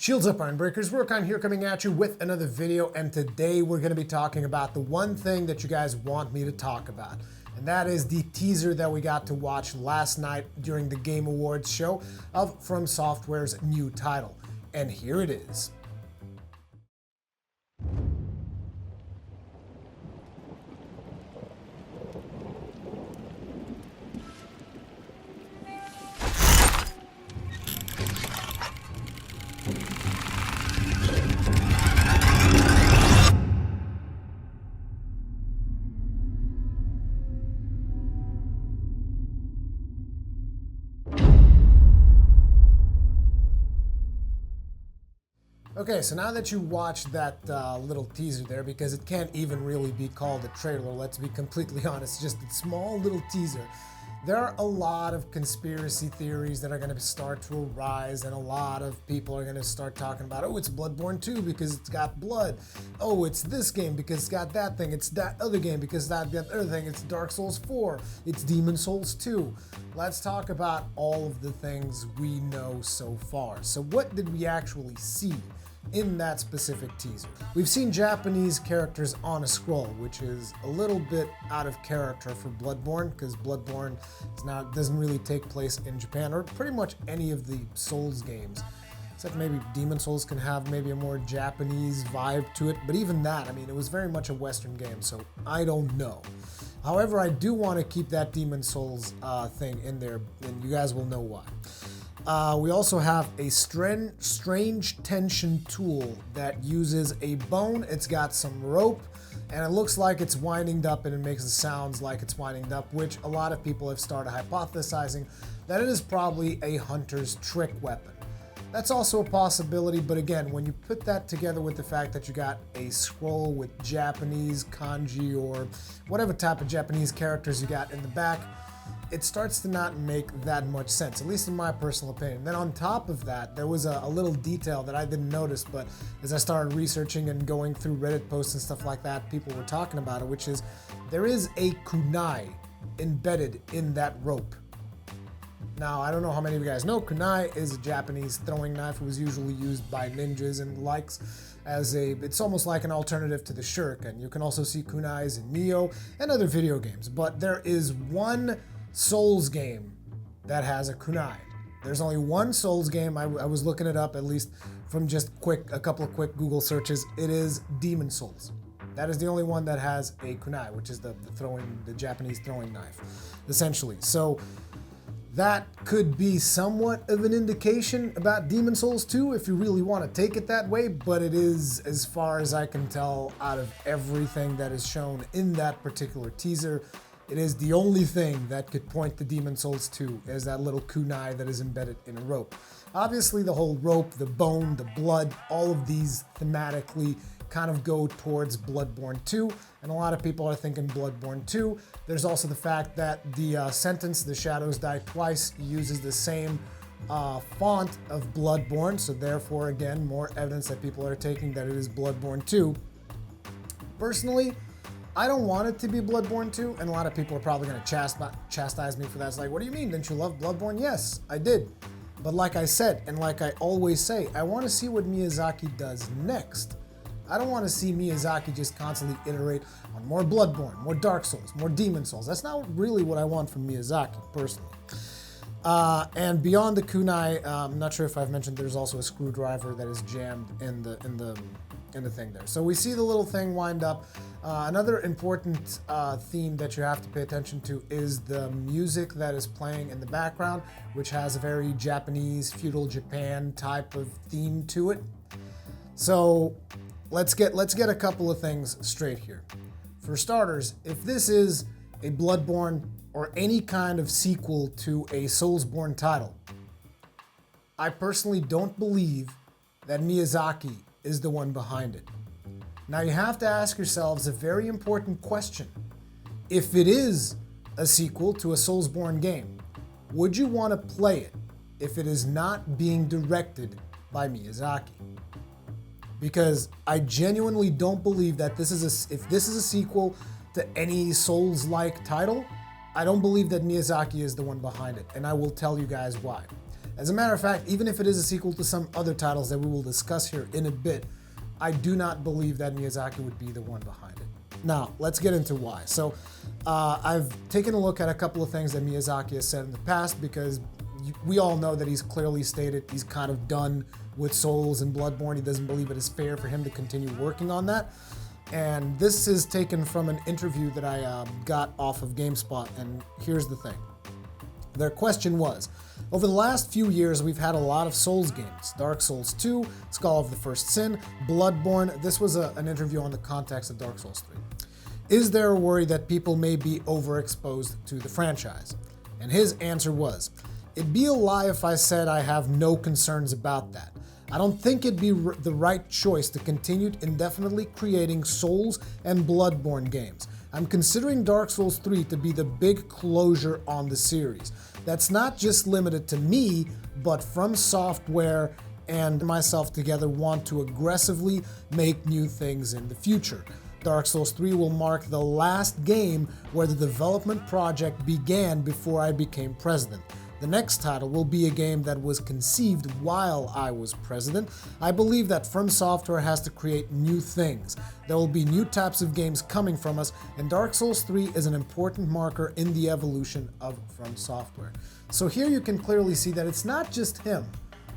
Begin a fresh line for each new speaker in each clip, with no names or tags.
Shields up, Ironbreakers. Rurikhan here coming at you with another video, and today we're going to be talking about the one thing that you guys want me to talk about, and that is the teaser that we got to watch last night during the Game Awards show of From Software's new title. And here it is. Okay, so now that you watched that little teaser there, because it can't even really be called a trailer, let's be completely honest, just a small little teaser, there are a lot of conspiracy theories that are going to start to arise, and a lot of people are going to start talking about, oh, it's Bloodborne 2 because it's got blood. Oh, it's this game because it's got that thing. It's that other game because that other thing. It's Dark Souls 4. It's Demon Souls 2. Let's talk about all of the things we know so far. So what did we actually see in that specific teaser? We've seen Japanese characters on a scroll, which is a little bit out of character for Bloodborne, because Bloodborne doesn't really take place in Japan, or pretty much any of the Souls games, except maybe Demon Souls can have maybe a more Japanese vibe to it, but even that, I mean, it was very much a Western game, so I don't know. However, I do want to keep that Demon Souls thing in there, and you guys will know why. We also have a strange tension tool that uses a bone. It's got some rope, and it looks like it's winding up, and it makes the sounds like it's winding up, which a lot of people have started hypothesizing that it is probably a hunter's trick weapon. That's also a possibility, but again, when you put that together with the fact that you got a scroll with Japanese kanji or whatever type of Japanese characters you got in the back, it starts to not make that much sense, at least in my personal opinion. Then on top of that, there was a little detail that I didn't notice, but as I started researching and going through Reddit posts and stuff like that, people were talking about it, which is there is a kunai embedded in that rope. Now, I don't know how many of you guys know, kunai is a Japanese throwing knife. It was usually used by ninjas and likes as it's almost like an alternative to the shuriken. You can also see kunais in Nioh and other video games, but there is one Souls game that has a kunai. There's only one Souls game. I was looking it up, at least from just a couple of quick Google searches. It is Demon Souls. That is the only one that has a kunai, which is the Japanese throwing knife, essentially. So that could be somewhat of an indication about Demon Souls 2 if you really want to take it that way, but it is, as far as I can tell, out of everything that is shown in that particular teaser, it is the only thing that could point to Demon Souls 2 is that little kunai that is embedded in a rope. Obviously, the whole rope, the bone, the blood, all of these thematically kind of go towards Bloodborne 2, and a lot of people are thinking Bloodborne 2. There's also the fact that the sentence, "The Shadows Die Twice," uses the same font of Bloodborne, so therefore, again, more evidence that people are taking that it is Bloodborne 2. Personally, I don't want it to be Bloodborne 2, and a lot of people are probably going to chastise me for that. It's like, what do you mean? Didn't you love Bloodborne? Yes, I did. But like I said, and like I always say, I want to see what Miyazaki does next. I don't want to see Miyazaki just constantly iterate on more Bloodborne, more Dark Souls, more Demon Souls. That's not really what I want from Miyazaki, personally. And beyond the kunai, I'm not sure if I've mentioned, there's also a screwdriver that is jammed in the thing there. So we see the little thing wind up. Another important theme that you have to pay attention to is the music that is playing in the background, which has a very Japanese feudal Japan type of theme to it. So let's get a couple of things straight here. For starters, if this is a Bloodborne or any kind of sequel to a Soulsborne title, I personally don't believe that Miyazaki is the one behind it. Now you have to ask yourselves a very important question. If it is a sequel to a Soulsborne game, would you want to play it if it is not being directed by Miyazaki? Because I genuinely don't believe that if this is a sequel to any Souls-like title, I don't believe that Miyazaki is the one behind it, and I will tell you guys why. As a matter of fact, even if it is a sequel to some other titles that we will discuss here in a bit, I do not believe that Miyazaki would be the one behind it. Now, let's get into why. So, I've taken a look at a couple of things that Miyazaki has said in the past, because we all know that he's clearly stated he's kind of done with Souls and Bloodborne. He doesn't believe it is fair for him to continue working on that. And this is taken from an interview that I got off of GameSpot, and here's the thing. Their question was, over the last few years, we've had a lot of Souls games. Dark Souls 2, Skull of the First Sin, Bloodborne. This was an interview on the context of Dark Souls 3. Is there a worry that people may be overexposed to the franchise? And his answer was, it'd be a lie if I said I have no concerns about that. I don't think it'd be the right choice to continue indefinitely creating Souls and Bloodborne games. I'm considering Dark Souls 3 to be the big closure on the series. That's not just limited to me, but From Software and myself together want to aggressively make new things in the future. Dark Souls 3 will mark the last game where the development project began before I became president. The next title will be a game that was conceived while I was president. I believe that From Software has to create new things. There will be new types of games coming from us, and Dark Souls 3 is an important marker in the evolution of From Software. So here you can clearly see that it's not just him,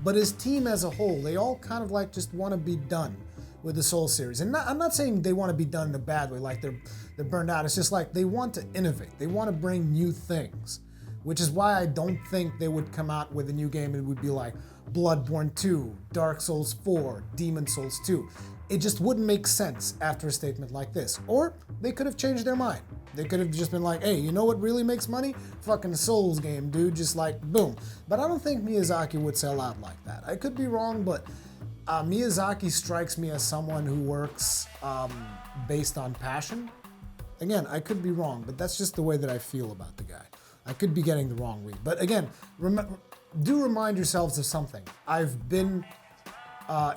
but his team as a whole. They all kind of like just want to be done with the Souls series. And I'm not saying they want to be done in a bad way, like they're burned out. It's just like they want to innovate. They want to bring new things. Which is why I don't think they would come out with a new game and it would be like Bloodborne 2, Dark Souls 4, Demon Souls 2. It just wouldn't make sense after a statement like this. Or they could have changed their mind. They could have just been like, hey, you know what really makes money? Fucking Souls game, dude. Just like, boom. But I don't think Miyazaki would sell out like that. I could be wrong, but Miyazaki strikes me as someone who works based on passion. Again, I could be wrong, but that's just the way that I feel about the guy. I could be getting the wrong read. But again, do remind yourselves of something. I've been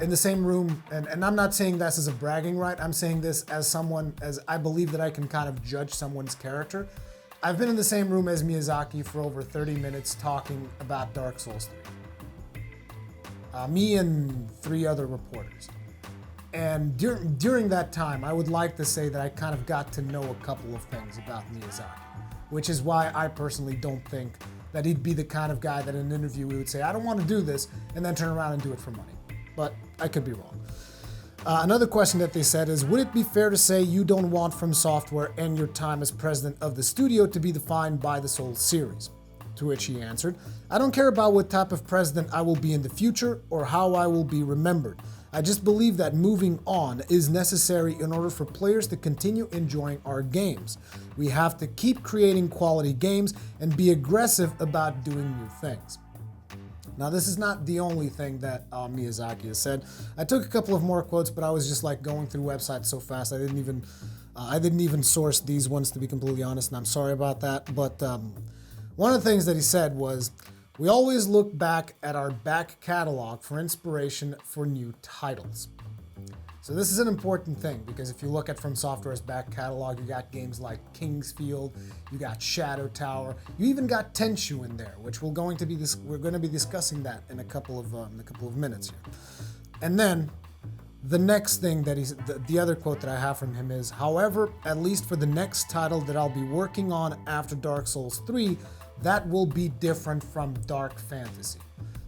in the same room, and I'm not saying this as a bragging right. I'm saying this as someone, as I believe that I can kind of judge someone's character. I've been in the same room as Miyazaki for over 30 minutes talking about Dark Souls 3. Me and 3 other reporters. And during that time, I would like to say that I kind of got to know a couple of things about Miyazaki. Which is why I personally don't think that he'd be the kind of guy that in an interview we would say, I don't want to do this, and then turn around and do it for money. But I could be wrong. Another question that they said is, would it be fair to say you don't want From Software and your time as president of the studio to be defined by the Souls series? To which he answered, I don't care about what type of president I will be in the future or how I will be remembered. I just believe that moving on is necessary in order for players to continue enjoying our games. We have to keep creating quality games and be aggressive about doing new things. Now, this is not the only thing that Miyazaki has said. I took a couple of more quotes, but I was just like going through websites so fast I didn't even source these ones, to be completely honest, and I'm sorry about that. But one of the things that he said was, we always look back at our back catalog for inspiration for new titles. So this is an important thing, because if you look at From Software's back catalog, you got games like Kingsfield, you got Shadow Tower, you even got Tenchu in there, which we're going to be discussing that in a couple of minutes here. And then the next thing that the other quote that I have from him is, however, at least for the next title that I'll be working on after Dark Souls 3, that will be different from dark fantasy.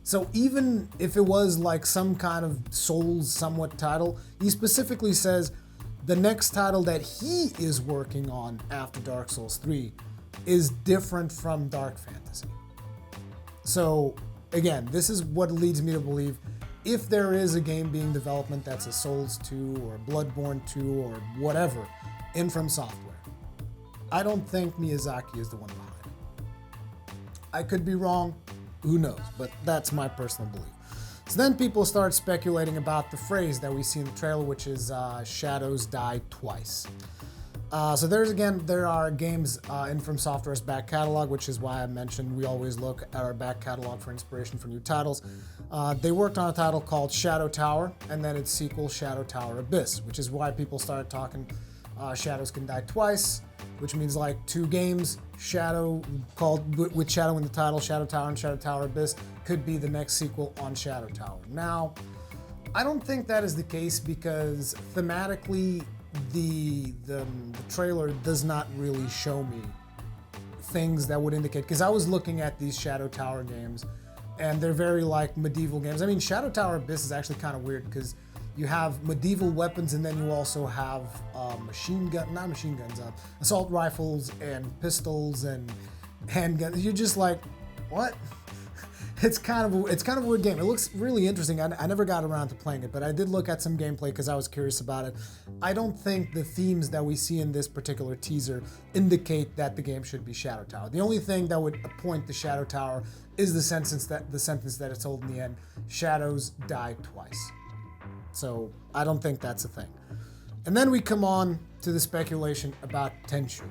So even if it was like some kind of Souls somewhat title, he specifically says the next title that he is working on after Dark Souls 3 is different from dark fantasy. So again, this is what leads me to believe if there is a game being development that's a Souls 2 or Bloodborne 2 or whatever in From Software, I don't think Miyazaki is the one behind it. I could be wrong, who knows, but that's my personal belief. So then people start speculating about the phrase that we see in the trailer, which is shadows die twice. So there are games in From Software's back catalog, which is why I mentioned we always look at our back catalog for inspiration for new titles. They worked on a title called Shadow Tower, and then its sequel, Shadow Tower Abyss, which is why people started talking Shadows can die twice, which means like 2 games. Shadow, called with Shadow in the title, Shadow Tower and Shadow Tower Abyss, could be the next sequel on Shadow Tower. Now, I don't think that is the case because thematically, the trailer does not really show me things that would indicate, because I was looking at these Shadow Tower games and they're very like medieval games. I mean, Shadow Tower Abyss is actually kind of weird because you have medieval weapons and then you also have assault rifles and pistols and handguns. You're just like, what? It's kind of a weird game. It looks really interesting. I never got around to playing it, but I did look at some gameplay because I was curious about it. I don't think the themes that we see in this particular teaser indicate that the game should be Shadow Tower. The only thing that would point to Shadow Tower is the sentence that it's told in the end: shadows die twice. So I don't think that's a thing. And then we come on to the speculation about Tenchu.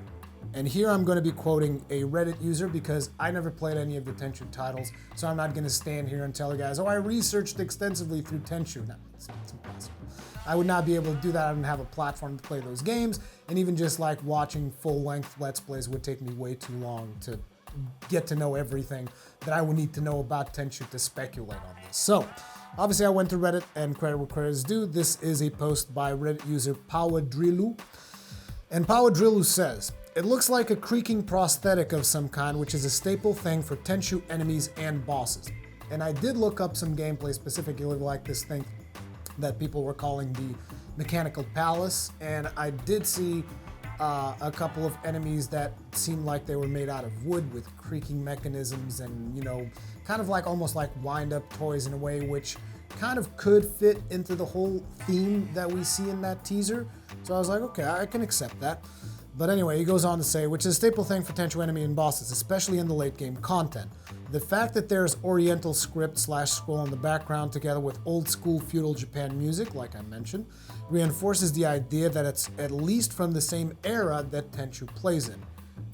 And here I'm going to be quoting a Reddit user because I never played any of the Tenchu titles, so I'm not going to stand here and tell you guys, oh, I researched extensively through Tenchu. No, it's impossible. I would not be able to do that. I don't have a platform to play those games, and even just like watching full-length Let's Plays would take me way too long to get to know everything that I would need to know about Tenchu to speculate on this. So, obviously I went to Reddit, and credit where credit is due. This is a post by Reddit user Pawadrilu, and Pawadrilu says, "It looks like a creaking prosthetic of some kind, which is a staple thing for Tenchu enemies and bosses." And I did look up some gameplay specifically like this thing that people were calling the Mechanical Palace, and I did see a couple of enemies that seemed like they were made out of wood with creaking mechanisms and, you know, kind of like almost like wind-up toys in a way, which kind of could fit into the whole theme that we see in that teaser. So I was like, okay, I can accept that. But anyway, he goes on to say, which is a staple thing for Tenchu enemy and bosses, especially in the late game content. The fact that there's Oriental script / scroll in the background together with old school feudal Japan music, like I mentioned, reinforces the idea that it's at least from the same era that Tenchu plays in,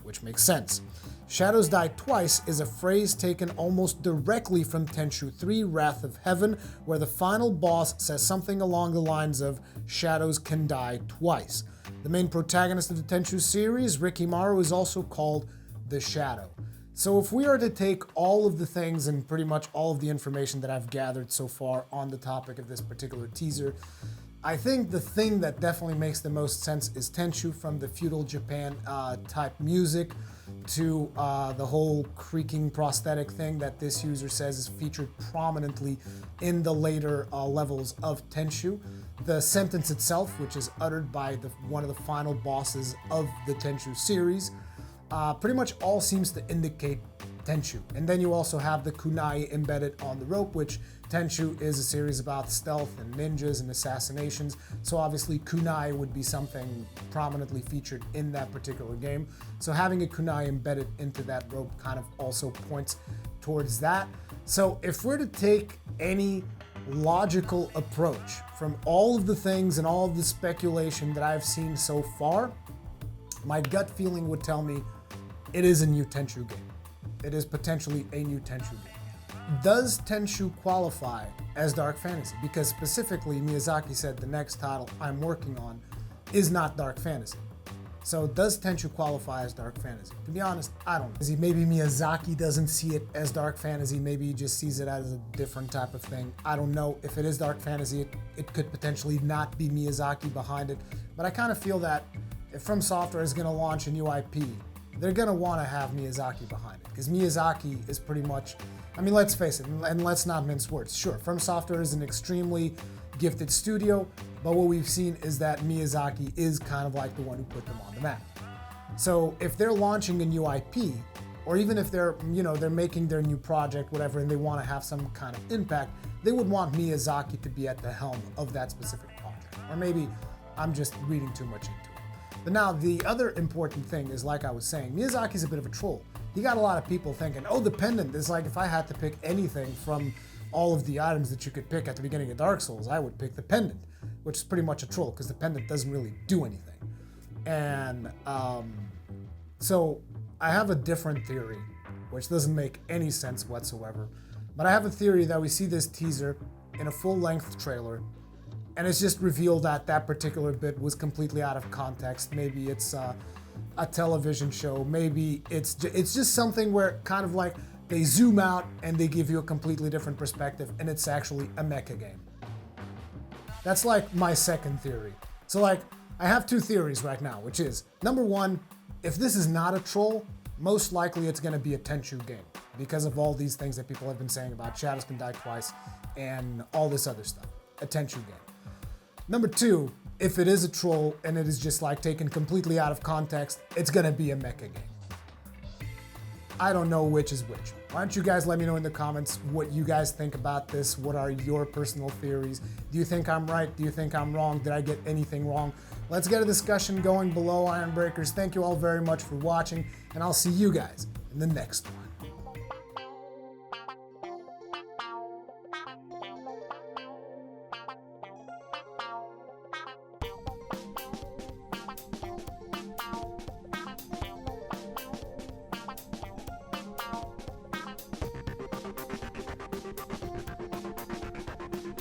which makes sense. Shadows Die Twice is a phrase taken almost directly from Tenchu 3 Wrath of Heaven, where the final boss says something along the lines of, "Shadows can die twice." The main protagonist of the Tenchu series, Rikimaru, is also called the Shadow. So if we are to take all of the things and pretty much all of the information that I've gathered so far on the topic of this particular teaser, I think the thing that definitely makes the most sense is Tenchu, from the feudal Japan type music to the whole creaking prosthetic thing that this user says is featured prominently in the later levels of Tenchu. The sentence itself, which is uttered by one of the final bosses of the Tenchu series, pretty much all seems to indicate Tenchu. And then you also have the kunai embedded on the rope, which Tenchu is a series about stealth and ninjas and assassinations. So obviously kunai would be something prominently featured in that particular game. So having a kunai embedded into that rope kind of also points towards that. So if we're to take any logical approach from all of the things and all of the speculation that I've seen so far, my gut feeling would tell me it is a new Tenchu game. It is potentially a new Tenchu game. Does Tenchu qualify as dark fantasy? Because specifically Miyazaki said the next title I'm working on is not dark fantasy. So does Tenchu qualify as dark fantasy? To be honest, I don't know. Maybe Miyazaki doesn't see it as dark fantasy. Maybe he just sees it as a different type of thing. I don't know. If it is dark fantasy, it could potentially not be Miyazaki behind it. But I kind of feel that if From Software is going to launch a new IP, they're going to want to have Miyazaki behind it. Because Miyazaki is pretty much, I mean, let's face it, and let's not mince words. Sure, From Software is an extremely gifted studio, but what we've seen is that Miyazaki is kind of like the one who put them on the map. So if they're launching a new IP, or even if they're making their new project, whatever, and they want to have some kind of impact, they would want Miyazaki to be at the helm of that specific project. Or maybe I'm just reading too much into it. But now the other important thing is, like I was saying, Miyazaki's a bit of a troll. He got a lot of people thinking, oh, the pendant is like, if I had to pick anything from all of the items that you could pick at the beginning of Dark Souls, I would pick the pendant, which is pretty much a troll because the pendant doesn't really do anything. And so I have a different theory, which doesn't make any sense whatsoever. But I have a theory that we see this teaser in a full-length trailer, and it's just revealed that that particular bit was completely out of context. Maybe it's a television show. Maybe it's just something where kind of like they zoom out and they give you a completely different perspective, and it's actually a mecha game. That's like my second theory. So like, I have two theories right now, which is, number one, if this is not a troll, most likely it's gonna be a Tenchu game because of all these things that people have been saying about Shadows Can Die Twice and all this other stuff. A Tenchu game. Number two, if it is a troll and it is just like taken completely out of context, it's gonna be a mecha game. I don't know which is which. Why don't you guys let me know in the comments what you guys think about this? What are your personal theories? Do you think I'm right? Do you think I'm wrong? Did I get anything wrong? Let's get a discussion going below, Iron Breakers. Thank you all very much for watching, and I'll see you guys in the next one.